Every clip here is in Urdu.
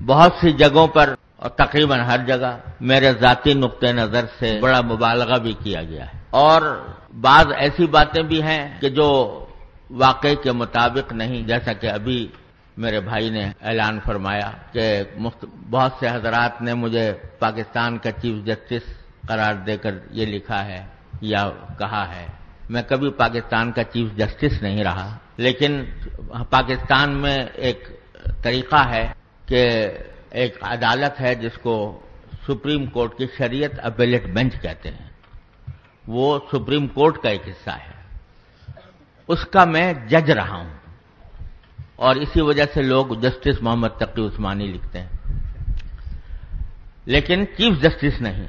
بہت سی جگہوں پر اور تقریباً ہر جگہ میرے ذاتی نقطۂ نظر سے بڑا مبالغہ بھی کیا گیا ہے، اور بعض ایسی باتیں بھی ہیں کہ جو واقعے کے مطابق نہیں، جیسا کہ ابھی میرے بھائی نے اعلان فرمایا کہ بہت سے حضرات نے مجھے پاکستان کا چیف جسٹس قرار دے کر یہ لکھا ہے یا کہا ہے۔ میں کبھی پاکستان کا چیف جسٹس نہیں رہا، لیکن پاکستان میں ایک طریقہ ہے کہ ایک عدالت ہے جس کو سپریم کورٹ کی شریعت اپیلیٹ بینچ کہتے ہیں، وہ سپریم کورٹ کا ایک حصہ ہے، اس کا میں جج رہا ہوں، اور اسی وجہ سے لوگ جسٹس محمد تقی عثمانی لکھتے ہیں، لیکن چیف جسٹس نہیں۔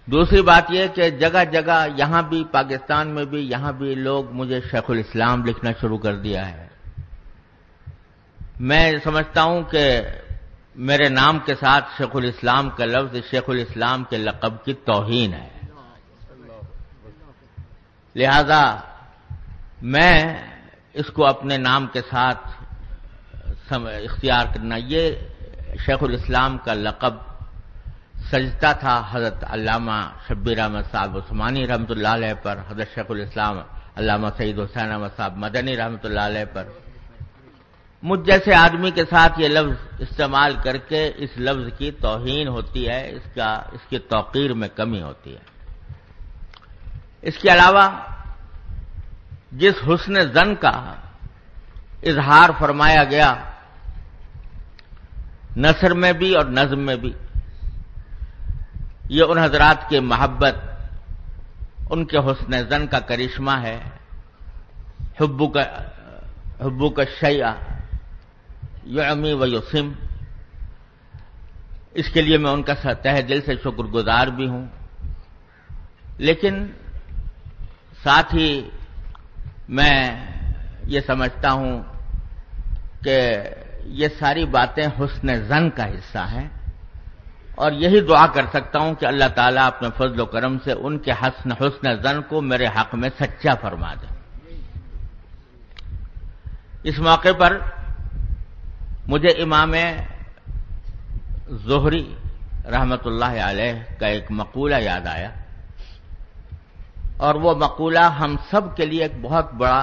دوسری بات یہ کہ جگہ جگہ یہاں بھی پاکستان میں بھی یہاں بھی لوگ مجھے شیخ الاسلام لکھنا شروع کر دیا ہے۔ میں سمجھتا ہوں کہ میرے نام کے ساتھ شیخ الاسلام کا لفظ شیخ الاسلام کے لقب کی توہین ہے، لہذا میں اس کو اپنے نام کے ساتھ اختیار کرنا، یہ شیخ الاسلام کا لقب سجدہ تھا حضرت علامہ شبیر احمد صاحب عثمانی رحمۃ اللہ علیہ پر، حضرت شیخ الاسلام علامہ سید حسین احمد صاحب مدنی رحمۃ اللہ علیہ پر۔ مجھ جیسے آدمی کے ساتھ یہ لفظ استعمال کر کے اس لفظ کی توہین ہوتی ہے، اس کی توقیر میں کمی ہوتی ہے۔ اس کے علاوہ جس حسن ظن کا اظہار فرمایا گیا نثر میں بھی اور نظم میں بھی، یہ ان حضرات کے محبت، ان کے حسن ظن کا کرشمہ ہے۔ حبک الشیء یعمی و یسم، اس کے لیے میں ان کا تہ دل سے شکر گزار بھی ہوں، لیکن ساتھ ہی میں یہ سمجھتا ہوں کہ یہ ساری باتیں حسن ظن کا حصہ ہیں، اور یہی دعا کر سکتا ہوں کہ اللہ تعالیٰ اپنے فضل و کرم سے ان کے حسن ظن کو میرے حق میں سچا فرما دے۔ اس موقع پر مجھے امام زہری رحمت اللہ علیہ کا ایک مقولہ یاد آیا، اور وہ مقولہ ہم سب کے لیے ایک بہت بڑا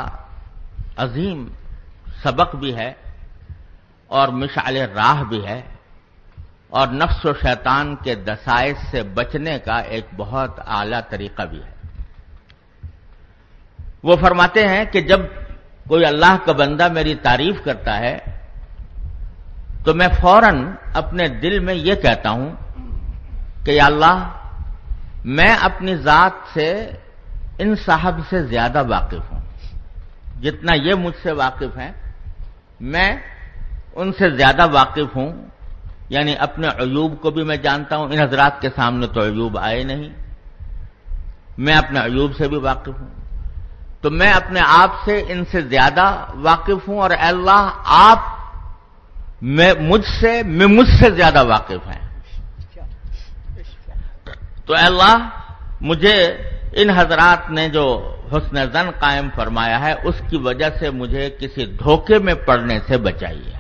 عظیم سبق بھی ہے، اور مشعل راہ بھی ہے، اور نفس و شیطان کے دسائس سے بچنے کا ایک بہت اعلیٰ طریقہ بھی ہے۔ وہ فرماتے ہیں کہ جب کوئی اللہ کا بندہ میری تعریف کرتا ہے تو میں فوراً اپنے دل میں یہ کہتا ہوں کہ یا اللہ، میں اپنی ذات سے ان صاحب سے زیادہ واقف ہوں، جتنا یہ مجھ سے واقف ہیں میں ان سے زیادہ واقف ہوں، یعنی اپنے عیوب کو بھی میں جانتا ہوں۔ ان حضرات کے سامنے تو عیوب آئے نہیں، میں اپنے عیوب سے بھی واقف ہوں، تو میں اپنے آپ سے ان سے زیادہ واقف ہوں، اور اے اللہ آپ مجھ سے زیادہ واقف ہیں، تو اے اللہ مجھے ان حضرات نے جو حسن ظن قائم فرمایا ہے اس کی وجہ سے مجھے کسی دھوکے میں پڑنے سے بچائیے،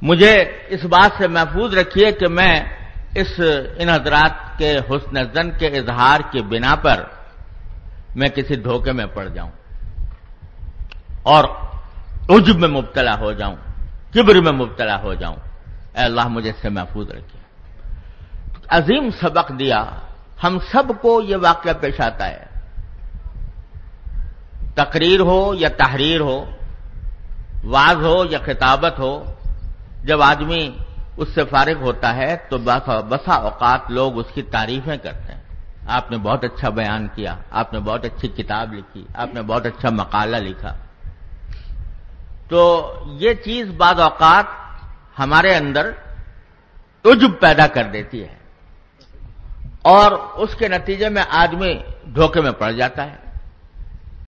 مجھے اس بات سے محفوظ رکھیے کہ میں ان حضرات کے حسن ظن کے اظہار کی بنا پر میں کسی دھوکے میں پڑ جاؤں اور عجب میں مبتلا ہو جاؤں، کبر میں مبتلا ہو جاؤں۔ اے اللہ مجھے اس سے محفوظ رکھیے۔ عظیم سبق دیا، ہم سب کو یہ واقعہ پیش آتا ہے، تقریر ہو یا تحریر ہو، وعظ ہو یا خطابت ہو، جب آدمی اس سے فارغ ہوتا ہے تو بسا اوقات لوگ اس کی تعریفیں کرتے ہیں، آپ نے بہت اچھا بیان کیا، آپ نے بہت اچھی کتاب لکھی، آپ نے بہت اچھا مقالہ لکھا۔ تو یہ چیز بعض اوقات ہمارے اندر عجب پیدا کر دیتی ہے، اور اس کے نتیجے میں آدمی دھوکے میں پڑ جاتا ہے۔